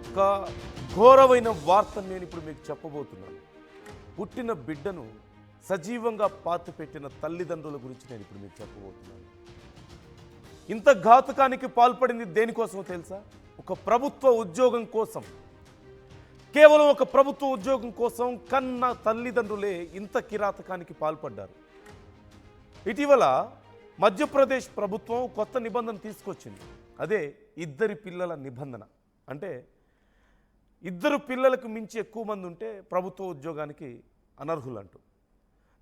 ఒక ఘోరమైన వార్తను నేను ఇప్పుడు మీకు చెప్పబోతున్నాను. పుట్టిన బిడ్డను సజీవంగా పాతిపెట్టిన తల్లిదండ్రుల గురించి నేను ఇప్పుడు మీకు చెప్పబోతున్నాను. ఇంత ఘాతుకానికి పాల్పడింది దేనికోసమో తెలుసా? ఒక ప్రభుత్వ ఉద్యోగం కోసం. కేవలం ఒక ప్రభుత్వ ఉద్యోగం కోసం కన్న తల్లిదండ్రులే ఇంత కిరాతకానికి పాల్పడ్డారు. ఇటీవల మధ్యప్రదేశ్ ప్రభుత్వం కొత్త నిబంధన తీసుకొచ్చింది. అదే ఇద్దరి పిల్లల నిబంధన. అంటే ఇద్దరు పిల్లలకు మించి ఎక్కువ మంది ఉంటే ప్రభుత్వ ఉద్యోగానికి అనర్హులంటూ.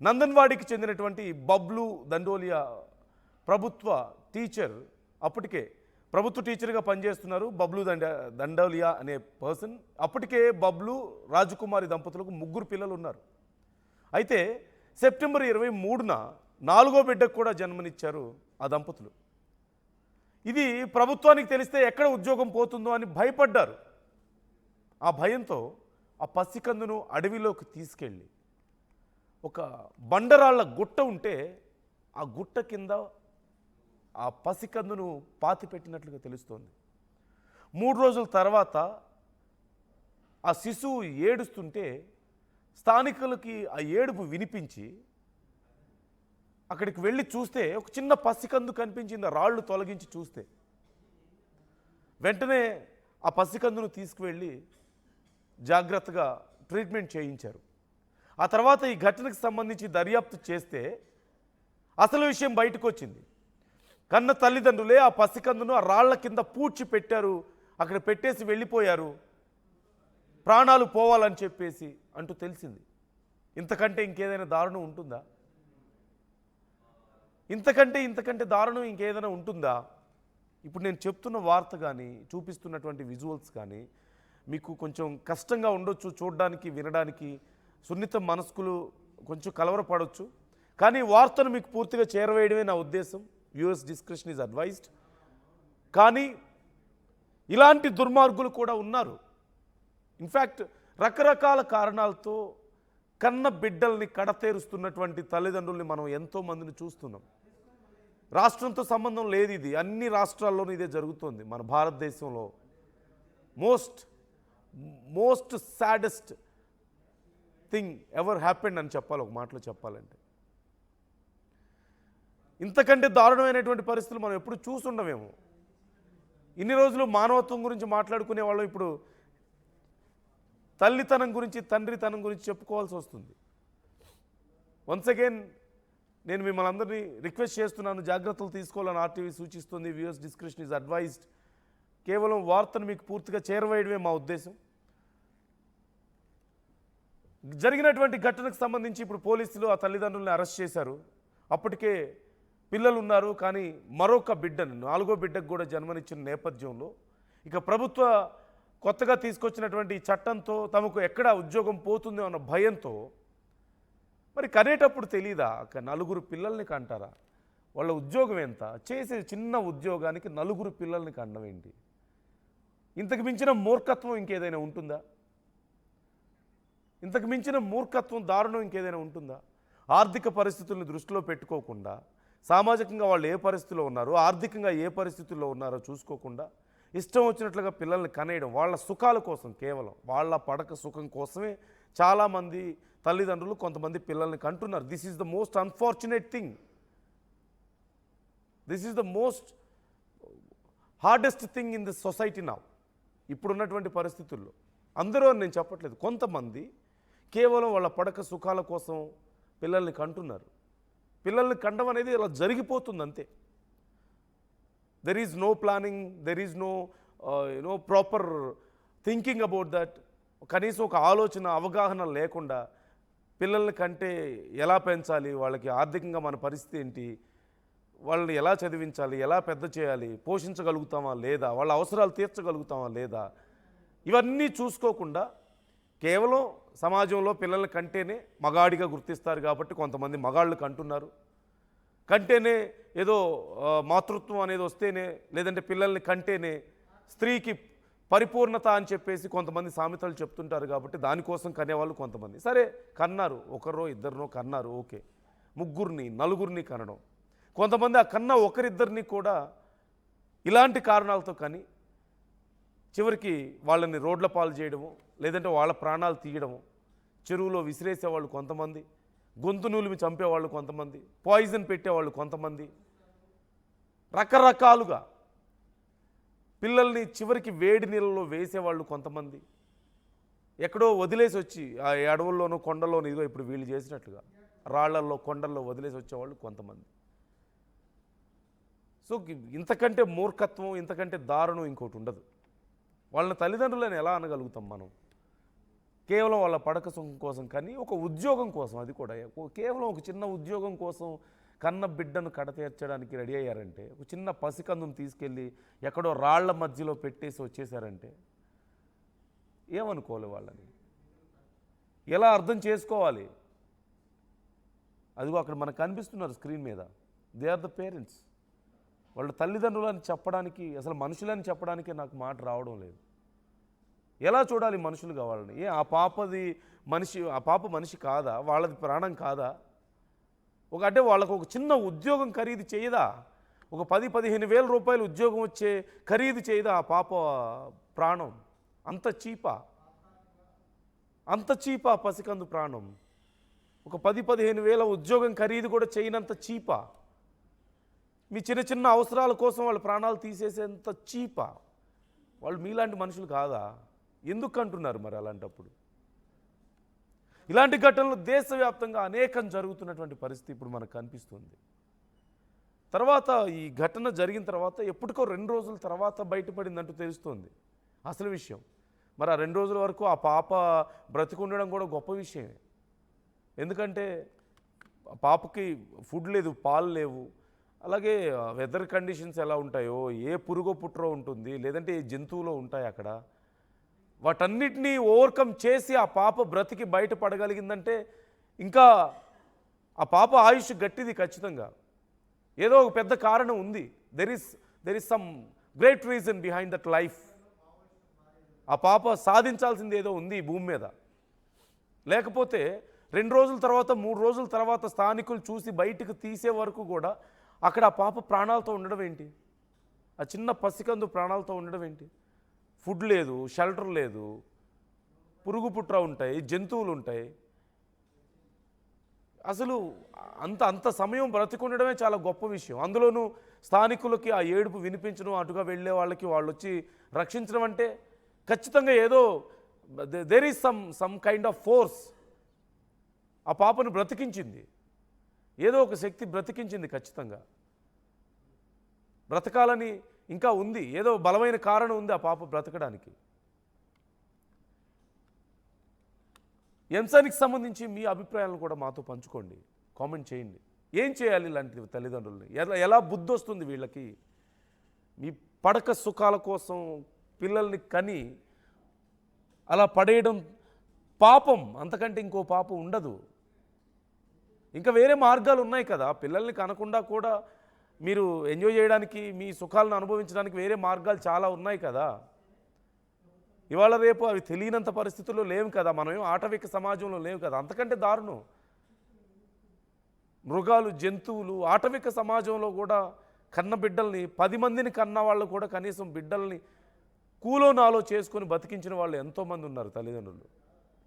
నందన్వాడికి చెందినటువంటి బబ్లు దండోలియా ప్రభుత్వ టీచర్, అప్పటికే ప్రభుత్వ టీచర్గా పనిచేస్తున్నారు బబ్లు దండోలియా అనే పర్సన్. అప్పటికే బబ్లు రాజకుమారి దంపతులకు 3 పిల్లలు ఉన్నారు. అయితే సెప్టెంబర్ 23న 4వ బిడ్డకు కూడా జన్మనిచ్చారు ఆ దంపతులు. ఇది ప్రభుత్వానికి తెలిస్తే ఎక్కడ ఉద్యోగం పోతుందో అని భయపడ్డారు. ఆ భయంతో ఆ పసికందును అడవిలోకి తీసుకెళ్ళి ఒక బండరాళ్ల గుట్ట ఉంటే ఆ గుట్ట కింద ఆ పసికందును పాతిపెట్టినట్లుగా తెలుస్తోంది. 3 రోజుల తర్వాత ఆ శిశువు ఏడుస్తుంటే స్థానికులకి ఆ ఏడుపు వినిపించి అక్కడికి వెళ్ళి చూస్తే ఒక చిన్న పసికందు కనిపించింది. ఆ రాళ్ళు తొలగించి చూస్తే వెంటనే ఆ పసికందును తీసుకువెళ్ళి జాగ్రత్తగా ట్రీట్మెంట్ చేయించారు. ఆ తర్వాత ఈ ఘటనకు సంబంధించి దర్యాప్తు చేస్తే అసలు విషయం బయటకు వచ్చింది. కన్న తల్లిదండ్రులే ఆ పసికందును ఆ రాళ్ల కింద పూడ్చి పెట్టారు, అక్కడ పెట్టేసి వెళ్ళిపోయారు, ప్రాణాలు పోవాలని చెప్పేసి అంటూ తెలిసింది. ఇంతకంటే ఇంకేదైనా దారుణం ఉంటుందా? ఇంతకంటే దారుణం ఇంకేదైనా ఉంటుందా? ఇప్పుడు నేను చెప్తున్న వార్త కానీ చూపిస్తున్నటువంటి విజువల్స్ కానీ మీకు కొంచెం కష్టంగా ఉండొచ్చు చూడడానికి, వినడానికి. సున్నిత మనస్కులు కొంచెం కలవరపడవచ్చు. కానీ వార్తను మీకు పూర్తిగా చేరవేయడమే నా ఉద్దేశం. Viewers description is advised. కానీ ఇలాంటి దుర్మార్గులు కూడా ఉన్నారు. ఇన్ఫ్యాక్ట్ రకరకాల కారణాలతో కన్న బిడ్డల్ని కడతేరుస్తున్నటువంటి తల్లిదండ్రుల్ని మనం ఎంతోమందిని చూస్తున్నాం. రాష్ట్రంతో సంబంధం లేదు ఇది, అన్ని రాష్ట్రాల్లోనూ ఇదే జరుగుతోంది. మన భారతదేశంలో most saddest thing ever happened అని చెప్పాలి, ఒక మాటలో చెప్పాలంటే. ఇంతకంటే దారుణమైనటువంటి పరిస్థితులు మనం ఎప్పుడు చూసుండమేమో. ఇన్ని రోజులు మానవత్వం గురించి మాట్లాడుకునే వాళ్ళం ఇప్పుడు తల్లితనం గురించి, తండ్రితనం గురించి చెప్పుకోవాల్సి వస్తుంది. వన్స్ అగైన్ నేను మిమ్మల్ని అందరినీ రిక్వెస్ట్ చేస్తున్నాను, జాగ్రత్తలు తీసుకోవాలని ఆర్టీవీ సూచిస్తుంది. Viewers description is advised. కేవలం వార్తను మీకు పూర్తిగా చేరవేయడమే మా ఉద్దేశం. జరిగినటువంటి ఘటనకు సంబంధించి ఇప్పుడు పోలీసులు ఆ తల్లిదండ్రులను అరెస్ట్ చేశారు. అప్పటికే పిల్లలు ఉన్నారు, కానీ మరొక బిడ్డను, 4వ బిడ్డకు కూడా జన్మనిచ్చిన నేపథ్యంలో ఇక ప్రభుత్వ కొత్తగా తీసుకొచ్చినటువంటి చట్టంతో తమకు ఎక్కడ ఉద్యోగం పోతుందో అన్న భయంతో, మరి కనేటప్పుడు తెలీదా 4 పిల్లల్ని కంటారా? వాళ్ళ ఉద్యోగం ఎంత? చేసే చిన్న ఉద్యోగానికి 4 పిల్లల్ని కండం ఏంటి? ఇంతకు మించిన మూర్ఖత్వం ఇంకేదైనా ఉంటుందా? ఇంతకు మించిన మూర్ఖత్వం, దారుణం ఇంకేదైనా ఉంటుందా? ఆర్థిక పరిస్థితులను దృష్టిలో పెట్టుకోకుండా, సామాజికంగా వాళ్ళు ఏ పరిస్థితిలో ఉన్నారో, ఆర్థికంగా ఏ పరిస్థితుల్లో ఉన్నారో చూసుకోకుండా ఇష్టం వచ్చినట్లుగా పిల్లల్ని కనేయడం, వాళ్ళ సుఖాల కోసం, కేవలం వాళ్ళ పడక సుఖం కోసమే చాలామంది తల్లిదండ్రులు కొంతమంది పిల్లల్ని కంటున్నారు. This is the most unfortunate thing. This is the most hardest thing in this society now. ఇప్పుడున్నటువంటి పరిస్థితుల్లో అందరూ అని నేను చెప్పట్లేదు, కొంతమంది కేవలం వాళ్ళ పడక సుఖాల కోసం పిల్లల్ని కంటున్నారు. పిల్లల్ని కండం అనేది ఇలా జరిగిపోతుంది అంతే. There is no planning, there is no proper thinking about that. కనీసం ఒక ఆలోచన, అవగాహన లేకుండా పిల్లల్ని కంటే ఎలా పెంచాలి, వాళ్ళకి ఆర్థికంగా మన పరిస్థితి ఏంటి, వాళ్ళని ఎలా చదివించాలి, ఎలా పెద్ద చేయాలి, పోషించగలుగుతామా లేదా, వాళ్ళ అవసరాలు తీర్చగలుగుతామా లేదా, ఇవన్నీ చూసుకోకుండా కేవలం సమాజంలో పిల్లల్ని కంటేనే మగాడిగా గుర్తిస్తారు కాబట్టి కొంతమంది మగాళ్ళు కంటున్నారు. కంటేనే ఏదో మాతృత్వం అనేది వస్తేనే, లేదంటే పిల్లల్ని కంటేనే స్త్రీకి పరిపూర్ణత అని చెప్పేసి కొంతమంది సామెతలు చెప్తుంటారు కాబట్టి దానికోసం కనేవాళ్ళు కొంతమంది. సరే, కన్నారు, ఒకరో ఇద్దరినో కన్నారు, ఓకే. 3, 4 కనడం. కొంతమంది ఆ కన్న ఒకరిద్దరిని కూడా ఇలాంటి కారణాలతో కానీ చివరికి వాళ్ళని రోడ్ల పాలు చేయడము, లేదంటే వాళ్ళ ప్రాణాలు తీయడము, చెరువులో విసిరేసేవాళ్ళు కొంతమంది, గొంతు నూలిమి చంపేవాళ్ళు కొంతమంది, పాయిజన్ పెట్టేవాళ్ళు కొంతమంది, రకరకాలుగా పిల్లల్ని చివరికి వేడి నీళ్ళలో వేసేవాళ్ళు కొంతమంది, ఎక్కడో వదిలేసి వచ్చి ఆ అడవుల్లోనూ కొండల్లోనూ ఇదిగో ఇప్పుడు వీళ్ళు చేసినట్లుగా రాళ్లల్లో కొండల్లో వదిలేసి వచ్చేవాళ్ళు కొంతమంది. సో ఇంతకంటే మూర్ఖత్వం, ఇంతకంటే దారుణం ఇంకోటి ఉండదు. వాళ్ళ తల్లిదండ్రులను ఎలా అనగలుగుతాం మనం? కేవలం వాళ్ళ పడక సుఖం కోసం, కానీ ఒక ఉద్యోగం కోసం, అది కూడా కేవలం ఒక చిన్న ఉద్యోగం కోసం కన్న బిడ్డను కడతీర్చడానికి రెడీ అయ్యారంటే, ఒక చిన్న పసికందును తీసుకెళ్ళి ఎక్కడో రాళ్ల మధ్యలో పెట్టేసి వచ్చేసారంటే ఏమనుకోవాలి? వాళ్ళని ఎలా అర్థం చేసుకోవాలి? అదిగో అక్కడ మనకు కనిపిస్తున్నారు స్క్రీన్ మీద, దే ఆర్ ద పేరెంట్స్. వాళ్ళ తల్లిదండ్రులని చెప్పడానికి, అసలు మనుషులని చెప్పడానికి నాకు మాట రావడం లేదు. ఎలా చూడాలి మనుషులుగా వాళ్ళని? ఆ పాపది మనిషి, ఆ పాప మనిషి కాదా? వాళ్ళది ప్రాణం కాదా? అంటే వాళ్ళకు ఒక చిన్న ఉద్యోగం ఖరీదు చేయదా? ఒక 10-15 వేల రూపాయలు ఉద్యోగం వచ్చే ఖరీదు చేయదా ఆ పాప ప్రాణం? అంత చీపా? అంత చీపా పసికందు ప్రాణం? ఒక 10-15 వేల ఉద్యోగం ఖరీదు కూడా చేయనంత చీపా? మీ చిన్న చిన్న అవసరాల కోసం వాళ్ళ ప్రాణాలు తీసేసేంత చీపా? వాళ్ళు మీలాంటి మనుషులు కాదా? ఎందుకు అంటున్నారు మరి అలాంటప్పుడు? ఇలాంటి ఘటనలు దేశవ్యాప్తంగా అనేకం జరుగుతున్నటువంటి పరిస్థితి ఇప్పుడు మనకు కనిపిస్తుంది. తర్వాత ఈ ఘటన జరిగిన తర్వాత ఎప్పటికో 2 రోజుల తర్వాత బయటపడిందంటూ తెలుస్తోంది అసలు విషయం. మరి ఆ 2 రోజుల వరకు ఆ పాప బ్రతికుండడం కూడా గొప్ప విషయమే. ఎందుకంటే పాపకి ఫుడ్ లేదు, పాలు లేవు, అలాగే వెదర్ కండిషన్స్ ఎలా ఉంటాయో, ఏ పురుగో పుట్రో ఉంటుంది, లేదంటే ఏ జంతువులో ఉంటాయి అక్కడ, వాటన్నిటినీ ఓవర్కమ్ చేసి ఆ పాప బ్రతికి బయటపడగలిగిందంటే ఇంకా ఆ పాప ఆయుష్ గట్టిది ఖచ్చితంగా. ఏదో ఒక పెద్ద కారణం ఉంది. There is some great reason behind that life. ఆ పాప సాధించాల్సింది ఏదో ఉంది ఈ భూమి మీద. లేకపోతే 2 రోజుల తర్వాత 3 రోజుల తర్వాత స్థానికులు చూసి బయటకు తీసే వరకు కూడా అక్కడ ఆ పాప ప్రాణాలతో ఉండడం ఏంటి? ఆ చిన్న పసికందు ప్రాణాలతో ఉండడం ఏంటి? ఫుడ్ లేదు, షెల్టర్ లేదు, పురుగు పుట్ర ఉంటాయి, జంతువులు ఉంటాయి. అసలు అంత సమయం బ్రతికుండడమే చాలా గొప్ప విషయం. అందులోనూ స్థానికులకి ఆ ఏడుపు వినిపించడం, అటుగా వెళ్ళే వాళ్ళకి వాళ్ళు వచ్చి రక్షించడం అంటే ఖచ్చితంగా ఏదో there is some kind of force ఆ పాపను బ్రతికించింది. ఏదో ఒక శక్తి బ్రతికించింది ఖచ్చితంగా. బ్రతకాలని ఇంకా ఉంది, ఏదో బలమైన కారణం ఉంది ఆ పాప బ్రతకడానికి. ఈ అంశానికి సంబంధించి మీ అభిప్రాయాలను కూడా మాతో పంచుకోండి, కామెంట్ చేయండి. ఏం చేయాలి ఇలాంటి తల్లిదండ్రులని? ఎలా బుద్ధి వస్తుంది వీళ్ళకి? మీ పడక సుఖాల కోసం పిల్లల్ని కని అలా పడేయడం పాపం, అంతకంటే ఇంకో పాపం ఉండదు. ఇంకా వేరే మార్గాలు ఉన్నాయి కదా, పిల్లల్ని కనకుండా కూడా మీరు ఎంజాయ్ చేయడానికి, మీ సుఖాలను అనుభవించడానికి వేరే మార్గాలు చాలా ఉన్నాయి కదా. ఇవాళ రేపు అవి తెలియనంత పరిస్థితుల్లో లేవు కదా, మనం ఆటవిక సమాజంలో లేవు కదా. అంతకంటే దారుణం మృగాలు, జంతువులు ఆటవిక సమాజంలో కూడా కన్న బిడ్డల్ని, 10 మందిని కన్న వాళ్ళు కూడా కనీసం బిడ్డల్ని కూలో నాలో చేసుకొని బతికించిన వాళ్ళు ఎంతోమంది ఉన్నారు తల్లిదండ్రులు.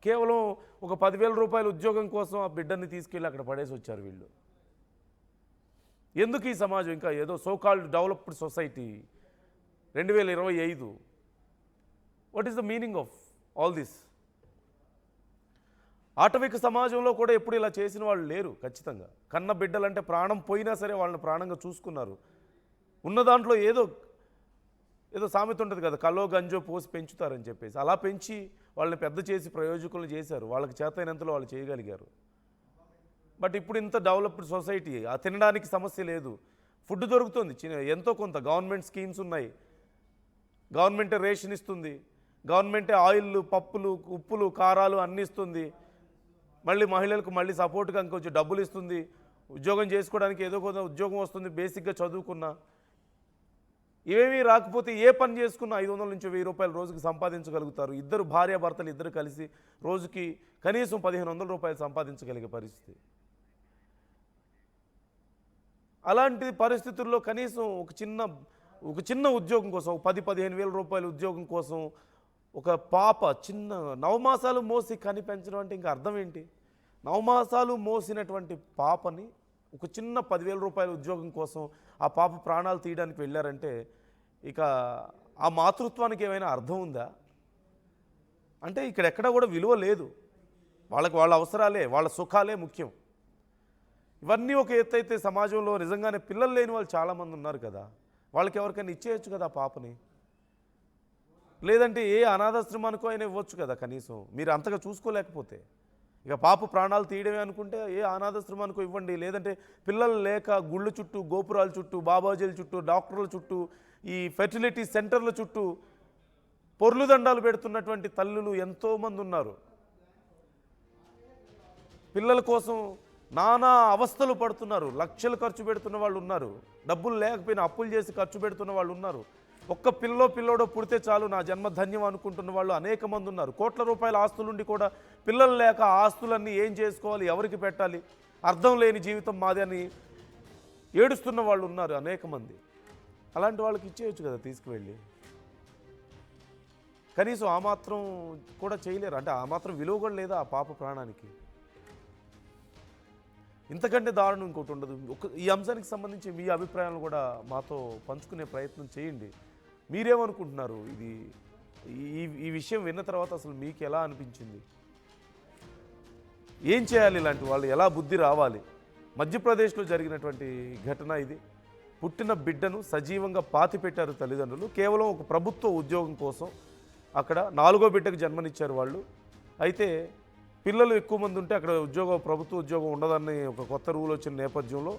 కేవలం ఒక 10,000 రూపాయల ఉద్యోగం కోసం ఆ బిడ్డని తీసుకెళ్ళి అక్కడ పడేసి వచ్చారు వీళ్ళు. ఎందుకు ఈ సమాజం ఇంకా ఏదో so called developed society 2025? What is the meaning of all this? ఆటవిక సమాజంలో కూడా ఎప్పుడు ఇలా చేసిన వాళ్ళు లేరు ఖచ్చితంగా. కన్న బిడ్డలంటే ప్రాణం పోయినా సరే వాళ్ళని ప్రాణంగా చూసుకున్నారు. ఉన్న దాంట్లో ఏదో సామెత ఉంటుంది కదా, కల్లో గంజో పోసి పెంచుతారని చెప్పేసి, అలా పెంచి వాళ్ళని పెద్ద చేసి ప్రయోజకులు చేశారు. వాళ్ళకి చేతైనంతలో వాళ్ళు చేయగలిగారు. బట్ ఇప్పుడు ఇంత డెవలప్డ్ సొసైటీ, ఆ తినడానికి సమస్య లేదు, ఫుడ్ దొరుకుతుంది ఎంతో కొంత, గవర్నమెంట్ స్కీమ్స్ ఉన్నాయి, గవర్నమెంటే రేషన్ ఇస్తుంది, గవర్నమెంటే ఆయిల్, పప్పులు, ఉప్పులు, కారాలు అన్నీ ఇస్తుంది. మళ్ళీ మహిళలకు మళ్ళీ సపోర్ట్గా ఇంకొంచెం డబ్బులు ఇస్తుంది. ఉద్యోగం చేసుకోవడానికి ఏదో కొంత ఉద్యోగం వస్తుంది, బేసిక్గా చదువుకున్నా. ఇవేమీ రాకపోతే ఏ పని చేసుకున్నా 500 నుంచి 1000 రూపాయలు రోజుకి సంపాదించగలుగుతారు. ఇద్దరు భార్యాభర్తలు ఇద్దరు కలిసి రోజుకి కనీసం 1500 రూపాయలు సంపాదించగలిగే పరిస్థితి. అలాంటి పరిస్థితుల్లో కనీసం ఒక చిన్న ఒక చిన్న ఉద్యోగం కోసం 10-15 వేల రూపాయల ఉద్యోగం కోసం ఒక పాప చిన్న నవమాసాలు మోసి కని పెంచడం అంటే ఇంకా అర్థం ఏంటి? నవమాసాలు మోసినటువంటి పాపని ఒక చిన్న 10,000 రూపాయల ఉద్యోగం కోసం ఆ పాప ప్రాణాలు తీయడానికి వెళ్ళారంటే ఇక ఆ మాతృత్వానికి ఏమైనా అర్థం ఉందా? అంటే ఇక్కడ ఎక్కడ కూడా విలువ లేదు. వాళ్ళకి వాళ్ళ అవసరాలే, వాళ్ళ సుఖాలే ముఖ్యం. ఇవన్నీ ఒక ఎత్తు అయితే సమాజంలో నిజంగానే పిల్లలు లేని వాళ్ళు చాలామంది ఉన్నారు కదా, వాళ్ళకి ఎవరికైనా ఇచ్చేయచ్చు కదా ఆ పాపని. లేదంటే ఏ అనాథాశ్రమానికో అయినా ఇవ్వచ్చు కదా కనీసం, మీరు అంతగా చూసుకోలేకపోతే. ఇక పాప ప్రాణాలు తీయడమే అనుకుంటే ఏ అనాథాశ్రమానికో ఇవ్వండి. లేదంటే పిల్లలు లేక గుళ్ళ చుట్టూ, గోపురాల చుట్టూ, బాబాజీల చుట్టూ, డాక్టర్ల చుట్టూ, ఈ ఫెర్టిలిటీ సెంటర్ల చుట్టూ పొర్లు దండాలు పెడుతున్నటువంటి తల్లులు ఎంతోమంది ఉన్నారు. పిల్లల కోసం నానా అవస్థలు పడుతున్నారు. లక్షలు ఖర్చు పెడుతున్న వాళ్ళు ఉన్నారు. డబ్బులు లేకపోయినా అప్పులు చేసి ఖర్చు పెడుతున్న వాళ్ళు ఉన్నారు. ఒక్క పిల్లోడో పుడితే చాలు నా జన్మ ధన్యం అనుకుంటున్న వాళ్ళు అనేక మంది ఉన్నారు. కోట్ల రూపాయల ఆస్తులుండి కూడా పిల్లలు లేక ఆ ఆస్తులన్నీ ఏం చేసుకోవాలి, ఎవరికి పెట్టాలి, అర్థం లేని జీవితం మాది అని ఏడుస్తున్న వాళ్ళు ఉన్నారు అనేక మంది. అలాంటి వాళ్ళకి ఇచ్చేయచ్చు కదా తీసుకువెళ్ళి. కనీసం ఆ మాత్రం కూడా చేయలేరు. అంటే ఆ మాత్రం విలువ కూడా లేదా ఆ పాప ప్రాణానికి? ఇంతకంటే దారుణం ఇంకోటి ఉండదు. ఈ అంశానికి సంబంధించి మీ అభిప్రాయాలను కూడా మాతో పంచుకునే ప్రయత్నం చేయండి. మీరేమనుకుంటున్నారు? ఈ విషయం విన్న తర్వాత అసలు మీకు ఎలా అనిపించింది? ఏం చేయాలి? ఇలాంటి వాళ్ళు ఎలా బుద్ధి రావాలి? మధ్యప్రదేశ్లో జరిగినటువంటి ఘటన ఇది. పుట్టిన బిడ్డను సజీవంగా పాతిపెట్టారు తల్లిదండ్రులు. కేవలం ఒక ప్రభుత్వ ఉద్యోగం కోసం అక్కడ 4వ బిడ్డకు జన్మనిచ్చారు వాళ్ళు. అయితే పిల్లలు ఎక్కువ మంది ఉంటే అక్కడ ప్రభుత్వ ఉద్యోగం ఉండదని ఒక కొత్త రూల్ వచ్చిన నేపథ్యంలో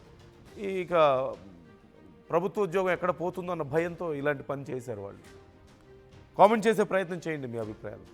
ఇక ప్రభుత్వ ఉద్యోగం ఎక్కడ పోతుందో అన్న భయంతో ఇలాంటి పని చేశారు వాళ్ళు. కామెంట్ చేసే ప్రయత్నం చేయండి మీ అభిప్రాయాలు.